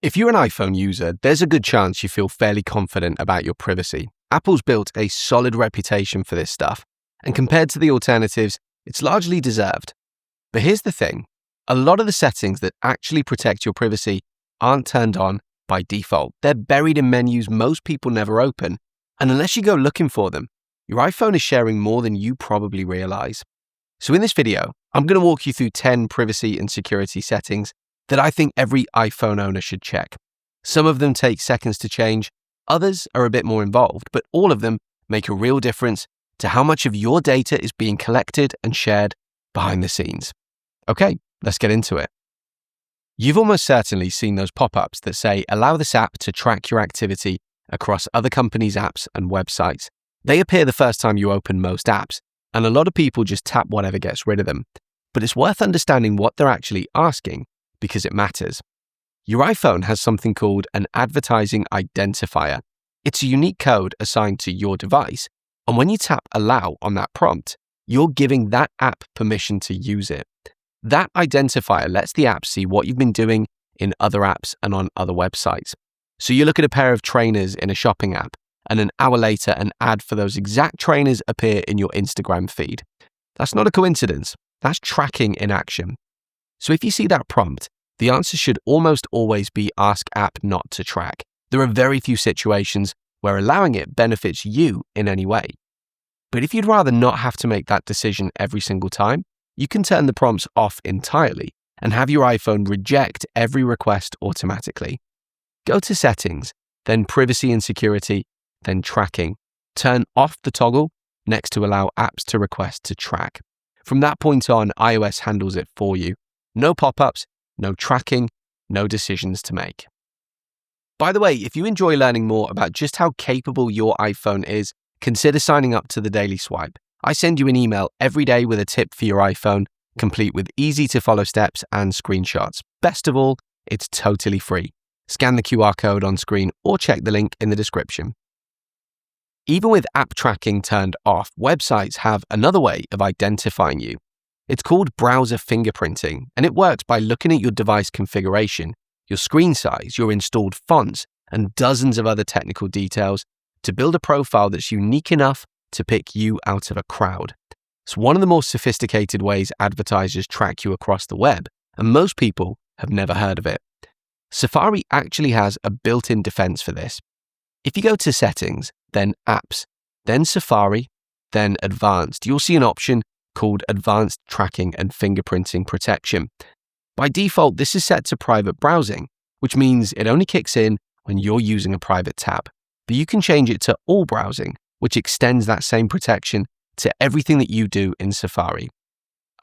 If you're an iPhone user, there's a good chance you feel fairly confident about your privacy. Apple's built a solid reputation for this stuff, and compared to the alternatives, it's largely deserved. But here's the thing, a lot of the settings that actually protect your privacy aren't turned on by default. They're buried in menus most people never open, and unless you go looking for them, your iPhone is sharing more than you probably realize. So in this video, I'm going to walk you through 10 privacy and security settings that I think every iPhone owner should check. Some of them take seconds to change, others are a bit more involved, but all of them make a real difference to how much of your data is being collected and shared behind the scenes. Okay, let's get into it. You've almost certainly seen those pop-ups that say, allow this app to track your activity across other companies' apps and websites. They appear the first time you open most apps, and a lot of people just tap whatever gets rid of them. But it's worth understanding what they're actually asking, because it matters. Your iPhone has something called an advertising identifier. It's a unique code assigned to your device, and when you tap allow on that prompt, you're giving that app permission to use it. That identifier lets the app see what you've been doing in other apps and on other websites. So you look at a pair of trainers in a shopping app, and an hour later an ad for those exact trainers appear in your Instagram feed. That's not a coincidence, that's tracking in action. So if you see that prompt, the answer should almost always be ask app not to track. There are very few situations where allowing it benefits you in any way. But if you'd rather not have to make that decision every single time, you can turn the prompts off entirely and have your iPhone reject every request automatically. Go to Settings, then Privacy and Security, then Tracking. Turn off the toggle next to Allow apps to request to track. From that point on, iOS handles it for you. No pop-ups, no tracking, no decisions to make. By the way, if you enjoy learning more about just how capable your iPhone is, consider signing up to the Daily Swipe. I send you an email every day with a tip for your iPhone, complete with easy-to-follow steps and screenshots. Best of all, it's totally free. Scan the QR code on screen or check the link in the description. Even with app tracking turned off, websites have another way of identifying you. It's called browser fingerprinting, and it works by looking at your device configuration, your screen size, your installed fonts, and dozens of other technical details to build a profile that's unique enough to pick you out of a crowd. It's one of the more sophisticated ways advertisers track you across the web, and most people have never heard of it. Safari actually has a built-in defense for this. If you go to Settings, then Apps, then Safari, then Advanced, you'll see an option called Advanced Tracking and Fingerprinting Protection. By default, this is set to private browsing, which means it only kicks in when you're using a private tab. But you can change it to all browsing, which extends that same protection to everything that you do in Safari.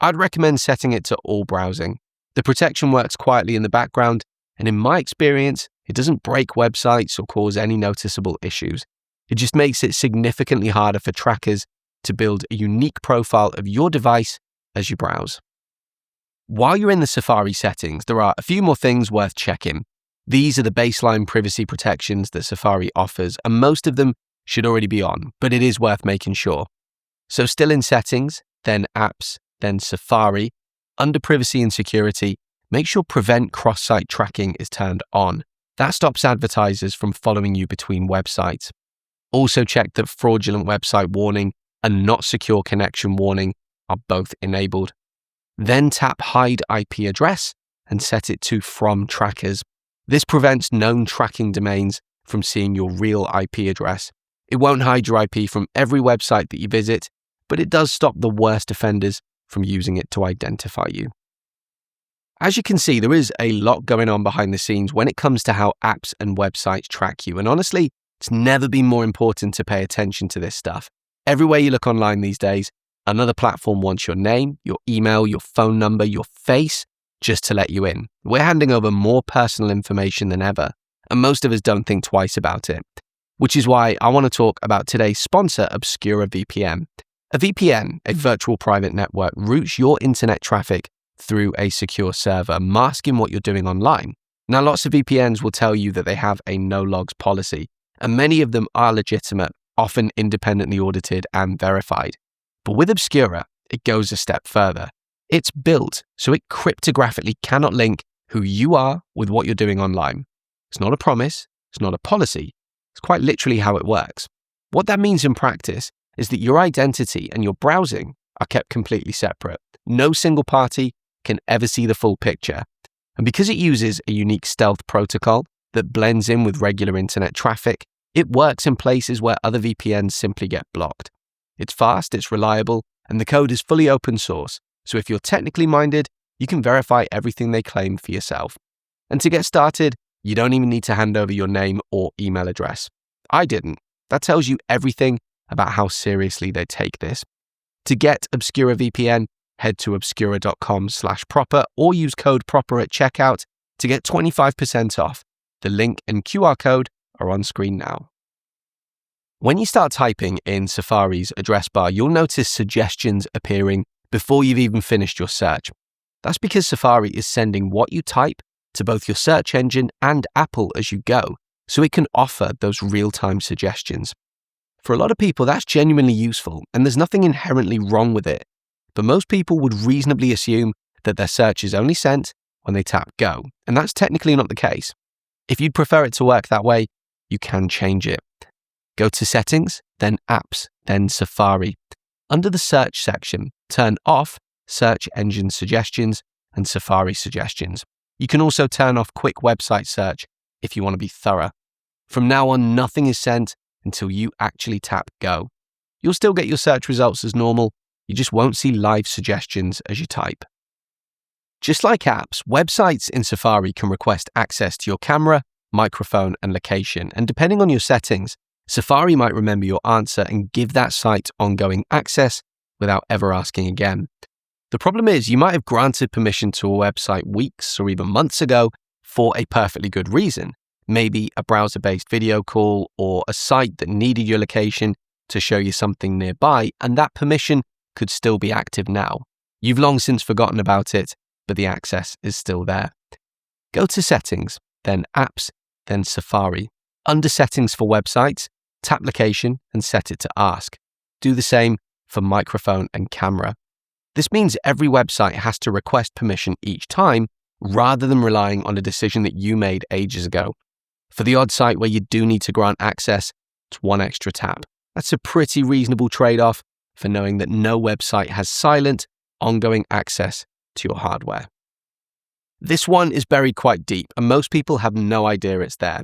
I'd recommend setting it to all browsing. The protection works quietly in the background, and in my experience, it doesn't break websites or cause any noticeable issues. It just makes it significantly harder for trackers to build a unique profile of your device as you browse. While you're in the Safari settings, there are a few more things worth checking. These are the baseline privacy protections that Safari offers, and most of them should already be on, but it is worth making sure. So still in Settings, then Apps, then Safari, under Privacy and Security, make sure Prevent Cross-Site Tracking is turned on. That stops advertisers from following you between websites. Also check that Fraudulent Website Warning and Not Secure Connection Warning are both enabled. Then tap Hide IP Address and set it to From Trackers. This prevents known tracking domains from seeing your real IP address. It won't hide your IP from every website that you visit, but it does stop the worst offenders from using it to identify you. As you can see, there is a lot going on behind the scenes when it comes to how apps and websites track you. And honestly, it's never been more important to pay attention to this stuff. Everywhere you look online these days, another platform wants your name, your email, your phone number, your face, just to let you in. We're handing over more personal information than ever, and most of us don't think twice about it. Which is why I want to talk about today's sponsor, Obscura VPN. A VPN, a virtual private network, routes your internet traffic through a secure server, masking what you're doing online. Now, lots of VPNs will tell you that they have a no-logs policy, and many of them are legitimate, often independently audited and verified. But with Obscura, it goes a step further. It's built so it cryptographically cannot link who you are with what you're doing online. It's not a promise. It's not a policy. It's quite literally how it works. What that means in practice is that your identity and your browsing are kept completely separate. No single party can ever see the full picture. And because it uses a unique stealth protocol that blends in with regular internet traffic, it works in places where other VPNs simply get blocked. It's fast, it's reliable, and the code is fully open source. So if you're technically minded, you can verify everything they claim for yourself. And to get started, you don't even need to hand over your name or email address. I didn't. That tells you everything about how seriously they take this. To get Obscura VPN, head to obscura.com/proper or use code PROPER at checkout to get 25% off. The link and QR code are on screen now. When you start typing in Safari's address bar, you'll notice suggestions appearing before you've even finished your search. That's because Safari is sending what you type to both your search engine and Apple as you go, so it can offer those real-time suggestions. For a lot of people, that's genuinely useful, and there's nothing inherently wrong with it. But most people would reasonably assume that their search is only sent when they tap go, and that's technically not the case. If you'd prefer it to work that way, you can change it. Go to Settings, then Apps, then Safari. Under the Search section, turn off Search Engine Suggestions and Safari Suggestions. You can also turn off Quick Website Search if you want to be thorough. From now on, nothing is sent until you actually tap Go. You'll still get your search results as normal, you just won't see live suggestions as you type. Just like apps, websites in Safari can request access to your camera, microphone, and location, and depending on your settings, Safari might remember your answer and give that site ongoing access without ever asking again. The problem is you might have granted permission to a website weeks or even months ago for a perfectly good reason, maybe a browser-based video call or a site that needed your location to show you something nearby, and that permission could still be active now. You've long since forgotten about it, but the access is still there. Go to Settings, then Apps, then Safari. Under Settings for websites, tap Location and set it to Ask. Do the same for microphone and camera. This means every website has to request permission each time, rather than relying on a decision that you made ages ago. For the odd site where you do need to grant access, it's one extra tap. That's a pretty reasonable trade-off for knowing that no website has silent, ongoing access to your hardware. This one is buried quite deep, and most people have no idea it's there.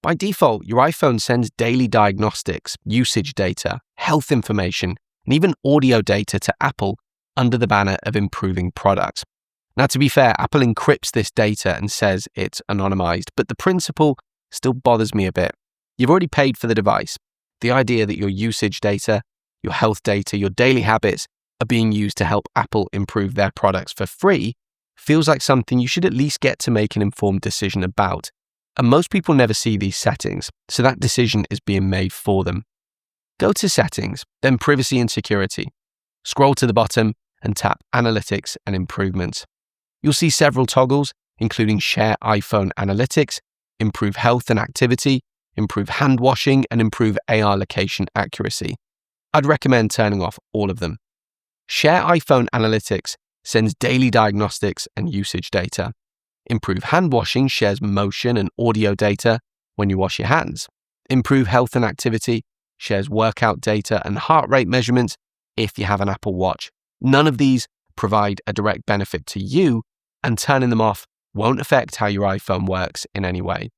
By default, your iPhone sends daily diagnostics, usage data, health information, and even audio data to Apple under the banner of improving products. Now, to be fair, Apple encrypts this data and says it's anonymized, but the principle still bothers me a bit. You've already paid for the device. The idea that your usage data, your health data, your daily habits are being used to help Apple improve their products for free feels like something you should at least get to make an informed decision about. And most people never see these settings, so that decision is being made for them. Go to Settings, then Privacy and Security. Scroll to the bottom and tap Analytics and Improvements. You'll see several toggles, including Share iPhone Analytics, Improve Health and Activity, Improve Hand Washing, and Improve AR Location Accuracy. I'd recommend turning off all of them. Share iPhone Analytics sends daily diagnostics and usage data. Improve Hand Washing shares motion and audio data when you wash your hands. Improve Health and Activity shares workout data and heart rate measurements if you have an Apple Watch. None of these provide a direct benefit to you, and turning them off won't affect how your iPhone works in any way.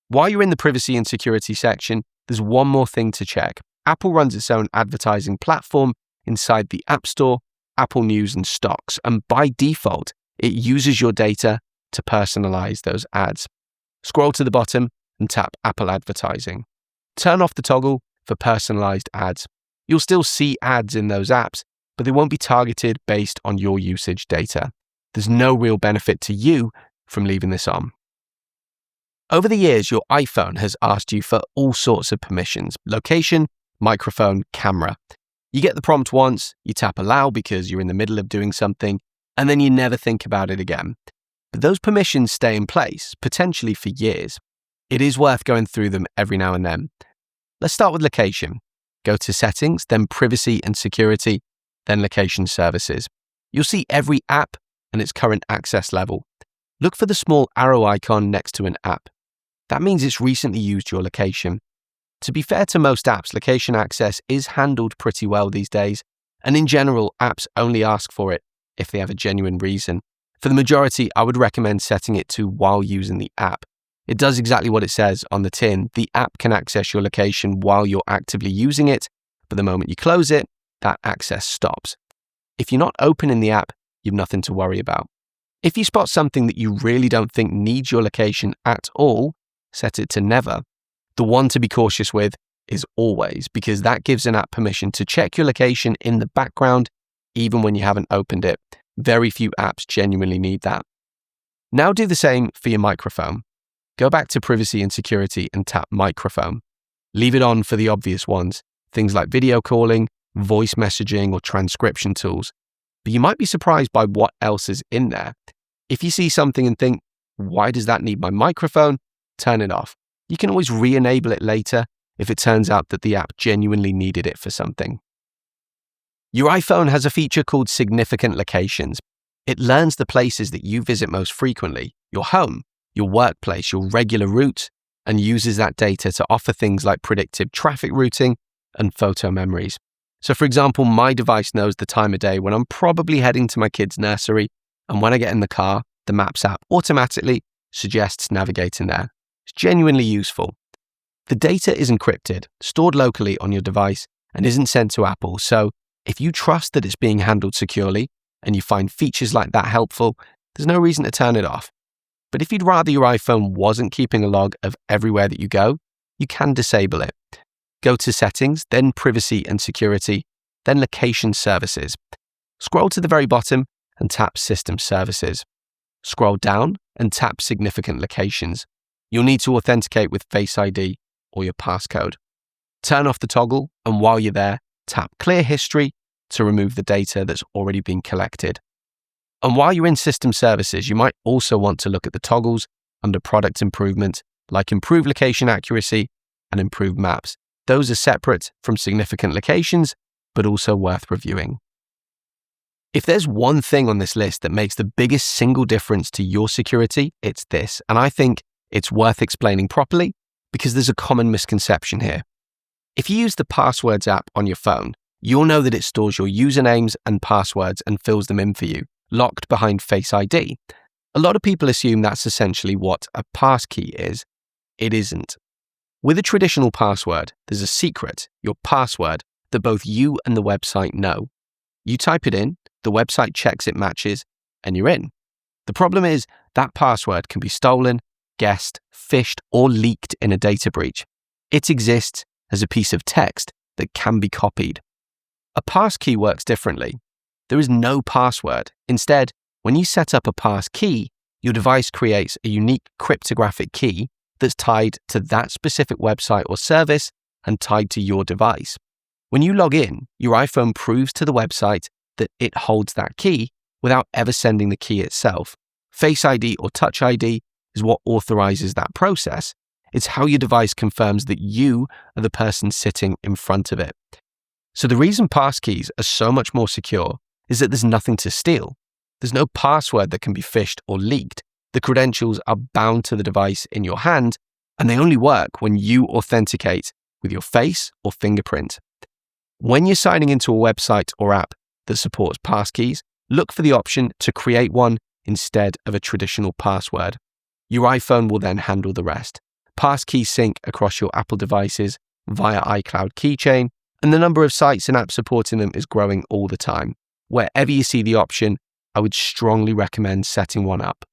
While you're in the Privacy and Security section, there's one more thing to check. Apple runs its own advertising platform inside the App Store, Apple News, and Stocks, and by default, it uses your data to personalize those ads. Scroll to the bottom and tap Apple Advertising. Turn off the toggle for personalized ads. You'll still see ads in those apps, but they won't be targeted based on your usage data. There's no real benefit to you from leaving this on. Over the years, your iPhone has asked you for all sorts of permissions: location, microphone, camera. You get the prompt once, you tap allow because you're in the middle of doing something, and then you never think about it again. But those permissions stay in place, potentially for years. It is worth going through them every now and then. Let's start with location. Go to Settings, then Privacy and Security, then Location Services. You'll see every app and its current access level. Look for the small arrow icon next to an app. That means it's recently used your location. To be fair to most apps, location access is handled pretty well these days, and in general, apps only ask for it if they have a genuine reason. For the majority, I would recommend setting it to while using the app. It does exactly what it says on the tin. The app can access your location while you're actively using it, but the moment you close it, that access stops. If you're not opening the app, you've nothing to worry about. If you spot something that you really don't think needs your location at all, set it to never. The one to be cautious with is always, because that gives an app permission to check your location in the background, even when you haven't opened it. Very few apps genuinely need that. Now do the same for your microphone. Go back to privacy and security and tap microphone. Leave it on for the obvious ones, things like video calling, voice messaging, or transcription tools. But you might be surprised by what else is in there. If you see something and think, why does that need my microphone? Turn it off. You can always re-enable it later if it turns out that the app genuinely needed it for something. Your iPhone has a feature called Significant Locations. It learns the places that you visit most frequently, your home, your workplace, your regular routes, and uses that data to offer things like predictive traffic routing and photo memories. So for example, my device knows the time of day when I'm probably heading to my kid's nursery, and when I get in the car, the Maps app automatically suggests navigating there. It's genuinely useful. The data is encrypted, stored locally on your device, and isn't sent to Apple, so if you trust that it's being handled securely and you find features like that helpful, there's no reason to turn it off. But if you'd rather your iPhone wasn't keeping a log of everywhere that you go, you can disable it. Go to Settings, then Privacy and Security, then Location Services. Scroll to the very bottom and tap System Services. Scroll down and tap Significant Locations. You'll need to authenticate with Face ID or your passcode. Turn off the toggle, and while you're there, tap Clear History to remove the data that's already been collected. And while you're in System Services, you might also want to look at the toggles under Product Improvement, like Improve Location Accuracy and Improve Maps. Those are separate from Significant Locations, but also worth reviewing. If there's one thing on this list that makes the biggest single difference to your security, it's this, and I think it's worth explaining properly because there's a common misconception here. If you use the Passwords app on your phone, you'll know that it stores your usernames and passwords and fills them in for you, locked behind Face ID. A lot of people assume that's essentially what a passkey is. It isn't. With a traditional password, there's a secret, your password, that both you and the website know. You type it in, the website checks it matches, and you're in. The problem is that password can be stolen, guessed, phished, or leaked in a data breach. It exists as a piece of text that can be copied. A passkey works differently. There is no password. Instead, when you set up a passkey, your device creates a unique cryptographic key that's tied to that specific website or service and tied to your device. When you log in, your iPhone proves to the website that it holds that key without ever sending the key itself. Face ID or Touch ID is what authorizes that process. It's how your device confirms that you are the person sitting in front of it. So the reason passkeys are so much more secure is that there's nothing to steal. There's no password that can be phished or leaked. The credentials are bound to the device in your hand, and they only work when you authenticate with your face or fingerprint. When you're signing into a website or app that supports passkeys, look for the option to create one instead of a traditional password. Your iPhone will then handle the rest. Passkeys sync across your Apple devices via iCloud Keychain, and the number of sites and apps supporting them is growing all the time. Wherever you see the option, I would strongly recommend setting one up.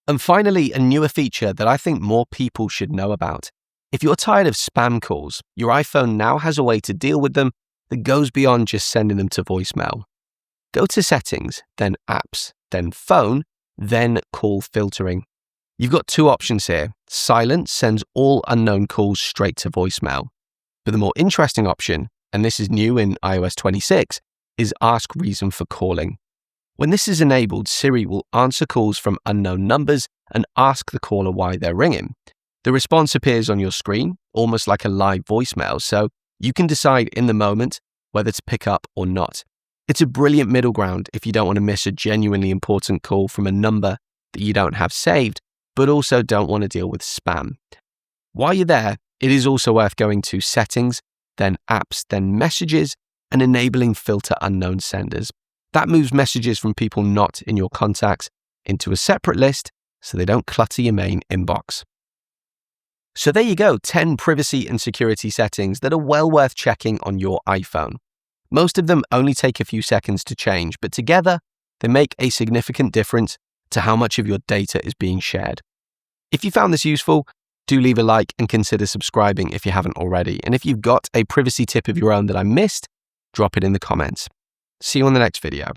And finally, a newer feature that I think more people should know about. If you're tired of spam calls, your iPhone now has a way to deal with them that goes beyond just sending them to voicemail. Go to Settings, then Apps, then Phone, then Call Filtering. You've got two options here. Silence sends all unknown calls straight to voicemail. But the more interesting option, and this is new in iOS 26, is Ask Reason for Calling. When this is enabled, Siri will answer calls from unknown numbers and ask the caller why they're ringing. The response appears on your screen, almost like a live voicemail, so you can decide in the moment whether to pick up or not. It's a brilliant middle ground if you don't want to miss a genuinely important call from a number that you don't have saved, but also don't want to deal with spam. While you're there, it is also worth going to Settings, then Apps, then Messages, and enabling Filter Unknown Senders. That moves messages from people not in your contacts into a separate list so they don't clutter your main inbox. So there you go, 10 privacy and security settings that are well worth checking on your iPhone. Most of them only take a few seconds to change, but together they make a significant difference to how much of your data is being shared. If you found this useful, do leave a like and consider subscribing if you haven't already. And if you've got a privacy tip of your own that I missed, drop it in the comments. See you on the next video.